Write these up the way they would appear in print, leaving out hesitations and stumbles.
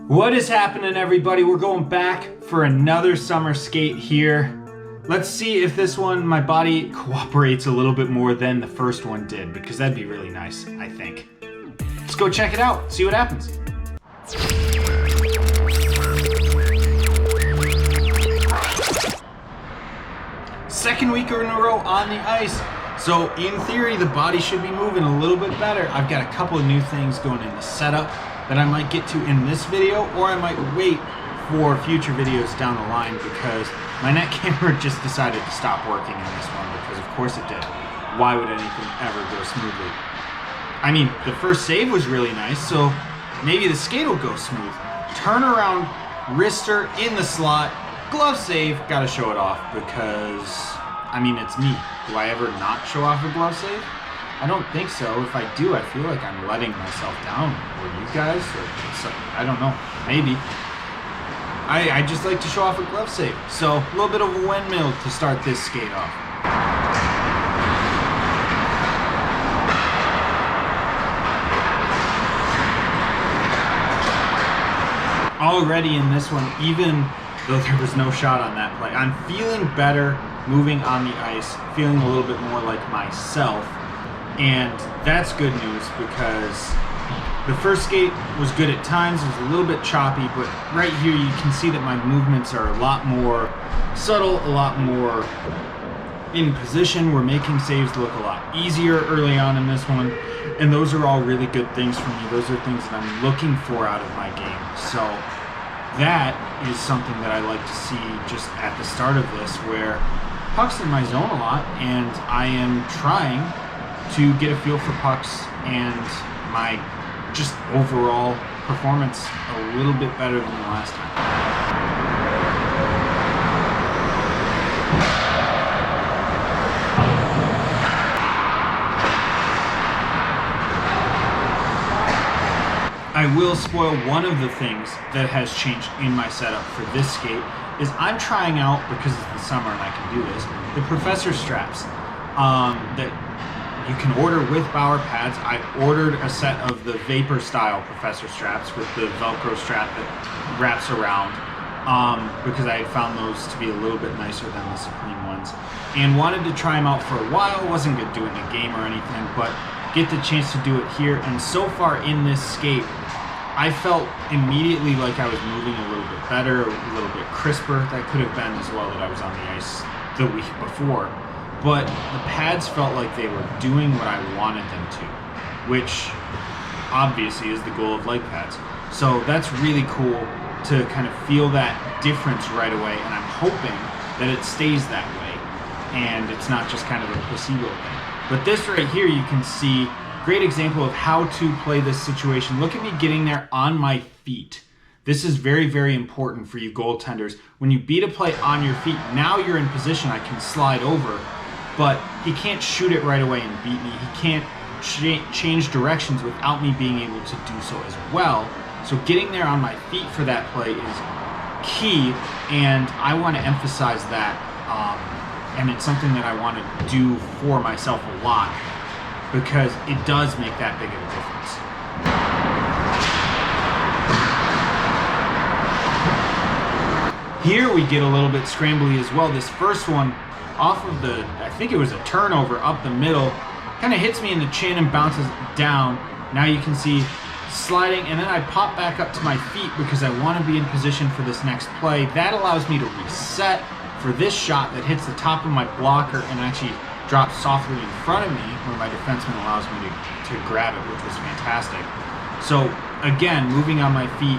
What is happening, everybody? We're going back for another summer skate here. Let's see if this one, my body cooperates a little bit more than the first one did, because that'd be really nice, I think. Let's go check it out, see what happens. Second week in a row on the ice. So in theory, the body should be moving a little bit better. I've got a couple of new things going in the setup that I might get to in this video, or I might wait for future videos down the line because my net camera just decided to stop working in this one, because of course it did. Why would anything ever go smoothly? I mean, the first save was really nice, so maybe the skate will go smooth. Turnaround wrister in the slot, glove save, gotta show it off because, I mean, it's me. Do I ever not show off a glove save? I don't think so. If I do, I feel like I'm letting myself down. Or you guys? Or I don't know. Maybe. I just like to show off a glove save. So, a little bit of a windmill to start this skate off. Already in this one, even though there was no shot on that play, I'm feeling better moving on the ice, feeling a little bit more like myself. And that's good news, because the first skate was good at times, it was a little bit choppy, but right here you can see that my movements are a lot more subtle, a lot more in position. We're making saves look a lot easier early on in this one, and those are all really good things for me. Those are things that I'm looking for out of my game. So that is something that I like to see just at the start of this, where puck's in my zone a lot, and I am trying to get a feel for pucks and my just overall performance a little bit better than the last time. I will spoil one of the things that has changed in my setup for this skate is I'm trying out, because it's the summer and I can do this, the Professor straps that you can order with Bauer pads. I ordered a set of the Vapor style Professor straps with the Velcro strap that wraps around because I had found those to be a little bit nicer than the Supreme ones, and wanted to try them out for a while. Wasn't going to do it in a game or anything, but get the chance to do it here. And so far in this skate, I felt immediately like I was moving a little bit better, a little bit crisper. That could have been as well that I was on the ice the week before. But the pads felt like they were doing what I wanted them to, which obviously is the goal of leg pads. So that's really cool to kind of feel that difference right away, and I'm hoping that it stays that way and it's not just kind of a placebo thing. But this right here, you can see, great example of how to play this situation. Look at me getting there on my feet. This is very, very important for you goaltenders. When you beat a play on your feet, now you're in position. I can slide over, but he can't shoot it right away and beat me. He can't change directions without me being able to do so as well. So getting there on my feet for that play is key, and I want to emphasize that. And it's something that I want to do for myself a lot, because it does make that big of a difference. Here we get a little bit scrambly as well. This first one off of the, I think it was a turnover up the middle, kind of hits me in the chin and bounces down. Now you can see sliding, and then I pop back up to my feet because I want to be in position for this next play. That allows me to reset for this shot that hits the top of my blocker and actually drops softly in front of me, where my defenseman allows me to grab it, which was fantastic. So again, moving on my feet,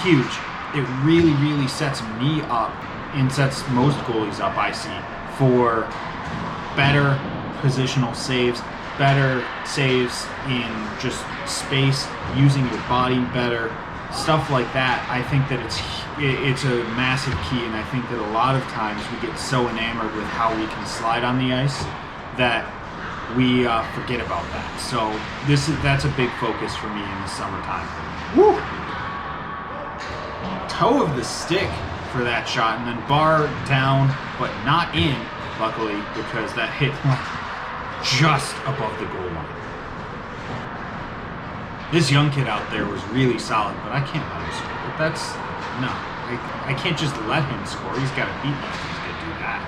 huge. It really, really sets me up, and sets most goalies up, I see, for better positional saves, better saves in just space, using your body better, stuff like that. I think that it's a massive key, and I think that a lot of times we get so enamored with how we can slide on the ice that we forget about that. So that's a big focus for me in the summertime. Woo! Toe of the stick for that shot, and then bar down, but not in, luckily, because that hit just above the goal line. This young kid out there was really solid, but I can't let him score. But that's, no. I can't just let him score. He's got to beat me if he's going to do that.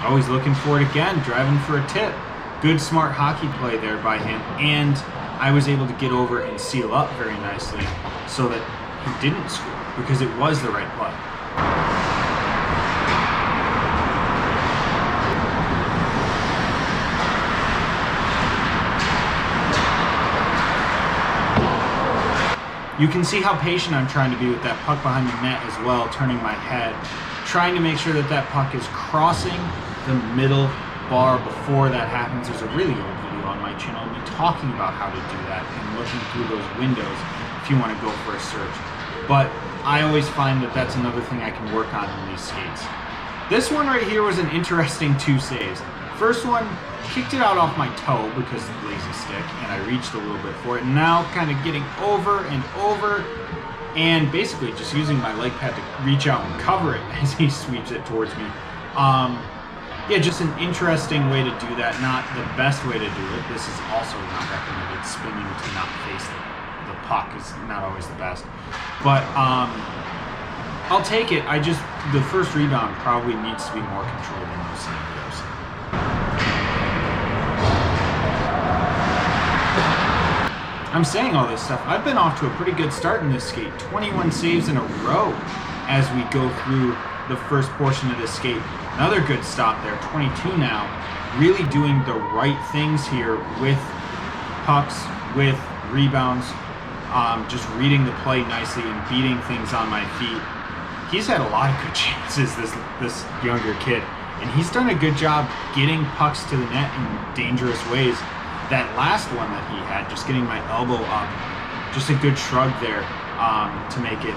Always looking for it again, driving for a tip. Good, smart hockey play there by him, and I was able to get over and seal up very nicely so that he didn't score, because it was the right play. You can see how patient I'm trying to be with that puck behind the net as well, turning my head, trying to make sure that that puck is crossing the middle bar before that happens. There's a really old video on my channel of me talking about how to do that and looking through those windows if you want to go for a search. But I always find that that's another thing I can work on in these skates. This one right here was an interesting 2 saves. First one, kicked it out off my toe because of the lazy stick, and I reached a little bit for it. And now kind of getting over and over, and basically just using my leg pad to reach out and cover it as he sweeps it towards me. Yeah, just an interesting way to do that. Not the best way to do it. This is also not recommended. Spinning to not face the puck is not always the best. But I'll take it. The first rebound probably needs to be more controlled in those scenarios. I'm saying all this stuff. I've been off to a pretty good start in this skate. 21 saves in a row as we go through the first portion of this skate. Another good stop there, 22 now. Really doing the right things here with pucks, with rebounds, just reading the play nicely and beating things on my feet. He's had a lot of good chances, this younger kid, and he's done a good job getting pucks to the net in dangerous ways. That last one that he had, just getting my elbow up, just a good shrug there to make it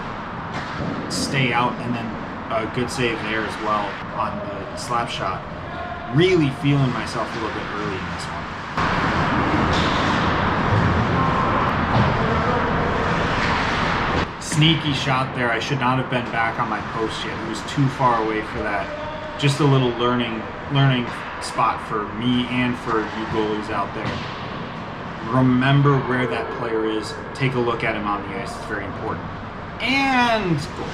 stay out, and then a good save there as well on the slap shot. Really feeling myself a little bit early in this one. Sneaky shot there. I should not have been back on my post yet. It was too far away for that. Just a little learning spot for me and for you goalies out there. Remember where that player is. Take a look at him on the ice. It's very important. And goal.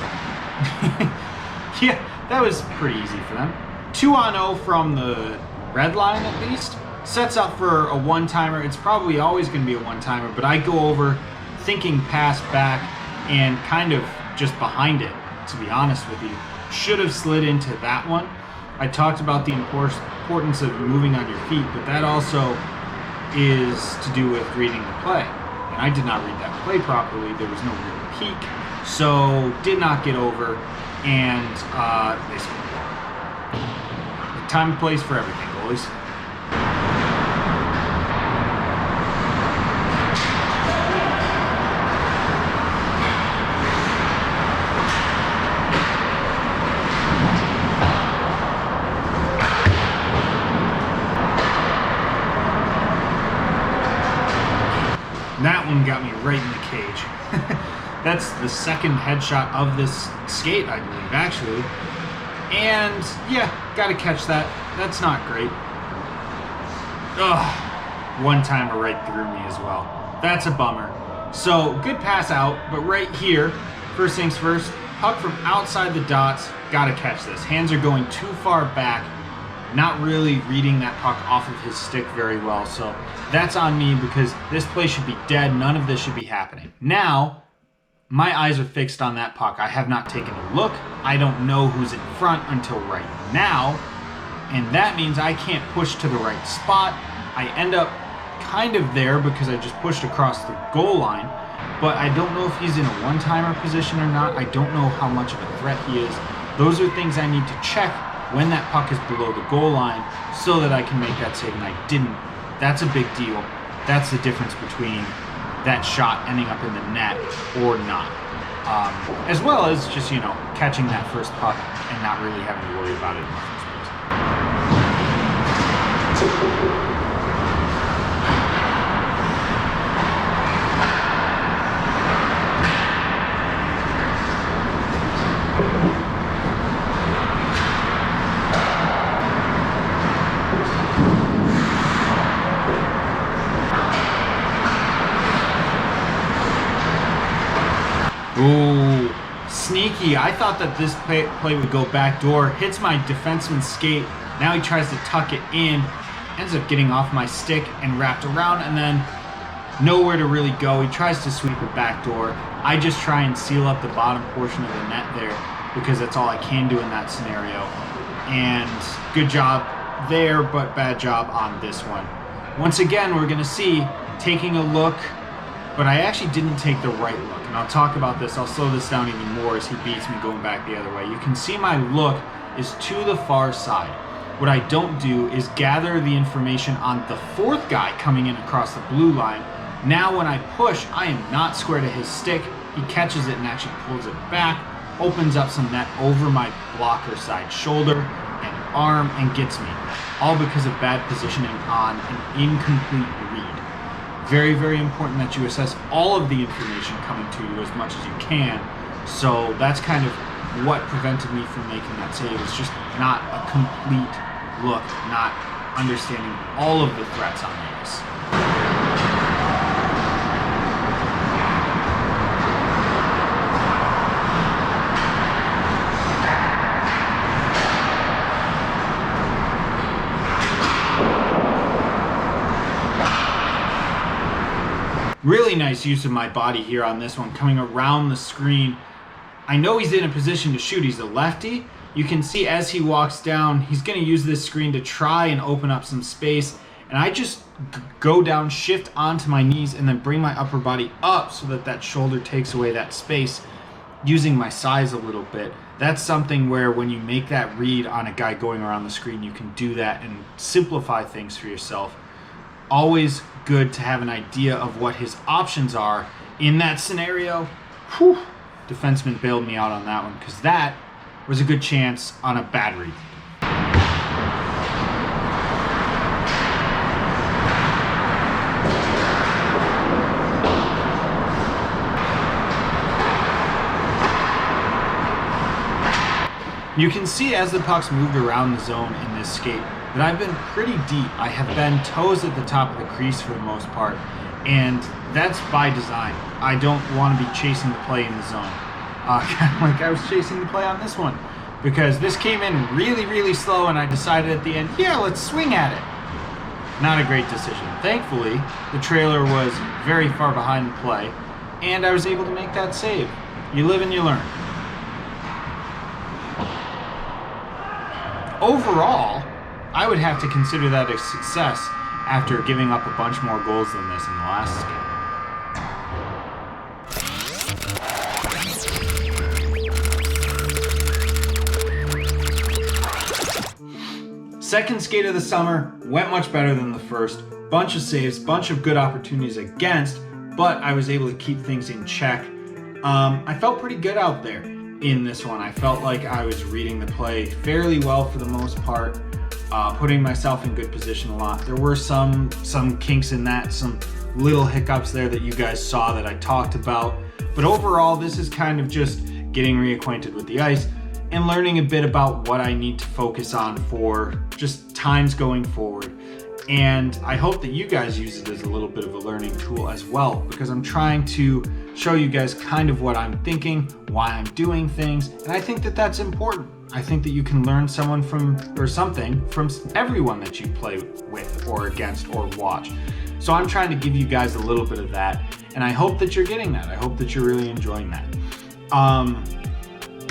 Yeah, that was pretty easy for them. 2-on-0 from the red line at least. Sets up for a one-timer. It's probably always going to be a one-timer, but I go over thinking pass back and kind of just behind it, to be honest with you. Should have slid into that one. I talked about the importance of moving on your feet, but that also is to do with reading the play. And I did not read that play properly. There was no real peak, so did not get over, and they scored. Time and place for everything, goalies. That one got me right in the cage. That's the second headshot of this skate, I believe, actually. And yeah, gotta catch that. That's not great. Ugh, one-timer right through me as well. That's a bummer. So good pass out, but right here, first things first, puck from outside the dots, gotta catch this. Hands are going too far back, not really reading that puck off of his stick very well. So that's on me, because this play should be dead. None of this should be happening. Now, my eyes are fixed on that puck. I have not taken a look. I don't know who's in front until right now. And that means I can't push to the right spot. I end up kind of there because I just pushed across the goal line. But I don't know if he's in a one-timer position or not. I don't know how much of a threat he is. Those are things I need to check when that puck is below the goal line so that I can make that save, and I didn't. That's a big deal. That's the difference between that shot ending up in the net or not. As well as just, catching that first puck and not really having to worry about it in the first place. Ooh, sneaky. I thought that this play would go backdoor. Hits my defenseman's skate. Now he tries to tuck it in. Ends up getting off my stick and wrapped around, and then nowhere to really go. He tries to sweep it backdoor. I just try and seal up the bottom portion of the net there because that's all I can do in that scenario. And good job there, but bad job on this one. Once again, we're going to see taking a look, but I actually didn't take the right look. And I'll talk about this. I'll slow this down even more as he beats me going back the other way. You can see my look is to the far side. What I don't do is gather the information on the fourth guy coming in across the blue line. Now when I push, I am not square to his stick. He catches it and actually pulls it back, opens up some net over my blocker side shoulder and arm and gets me. All because of bad positioning on an incomplete read. Very, very important that you assess all of the information coming to you as much as you can. So that's kind of what prevented me from making that save. It's just not a complete look, not understanding all of the threats on the ice. Really nice use of my body here on this one, coming around the screen. I know he's in a position to shoot. He's a lefty. You can see as he walks down, he's going to use this screen to try and open up some space. And I just go down, shift onto my knees, and then bring my upper body up so that that shoulder takes away that space, using my size a little bit. That's something where when you make that read on a guy going around the screen, you can do that and simplify things for yourself. Always good to have an idea of what his options are in that scenario. Whew. Defenseman bailed me out on that one because that was a good chance on a bad read. You can see as the puck's moved around the zone in this skate that I've been pretty deep. I have been toes at the top of the crease for the most part, and that's by design. I don't want to be chasing the play in the zone. Kind of like I was chasing the play on this one, because this came in really, really slow, and I decided at the end, yeah, let's swing at it. Not a great decision. Thankfully, the trailer was very far behind the play, and I was able to make that save. You live and you learn. Overall, I would have to consider that a success after giving up a bunch more goals than this in the last skate. Second skate of the summer went much better than the first. Bunch of saves, bunch of good opportunities against, but I was able to keep things in check. I felt pretty good out there in this one. I felt like I was reading the play fairly well for the most part. Putting myself in good position a lot. There were some kinks in that, some little hiccups there that you guys saw that I talked about. But overall, this is kind of just getting reacquainted with the ice and learning a bit about what I need to focus on for just times going forward. And I hope that you guys use it as a little bit of a learning tool as well, because I'm trying to show you guys kind of what I'm thinking, why I'm doing things, and I think that that's important. I think that you can learn something from everyone that you play with or against or watch. So I'm trying to give you guys a little bit of that, and I hope that you're getting that. I hope that you're really enjoying that.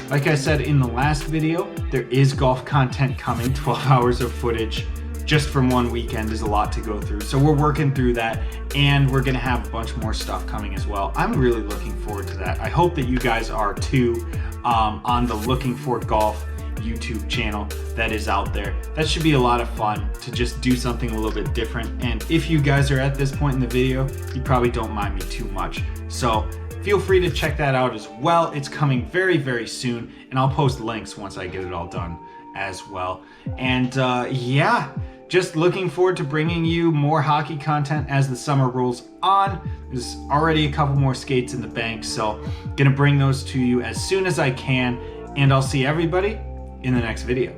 Like I said in the last video, there is golf content coming. 12 hours of footage just from one weekend is a lot to go through. So we're working through that, and we're gonna have a bunch more stuff coming as well. I'm really looking forward to that. I hope that you guys are too, on the Looking for Golf YouTube channel that is out there. That should be a lot of fun to just do something a little bit different. And if you guys are at this point in the video, you probably don't mind me too much. So feel free to check that out as well. It's coming very, very soon, and I'll post links once I get it all done as well. And yeah, just looking forward to bringing you more hockey content as the summer rolls on. There's already a couple more skates in the bank, so gonna bring those to you as soon as I can, and I'll see everybody in the next video.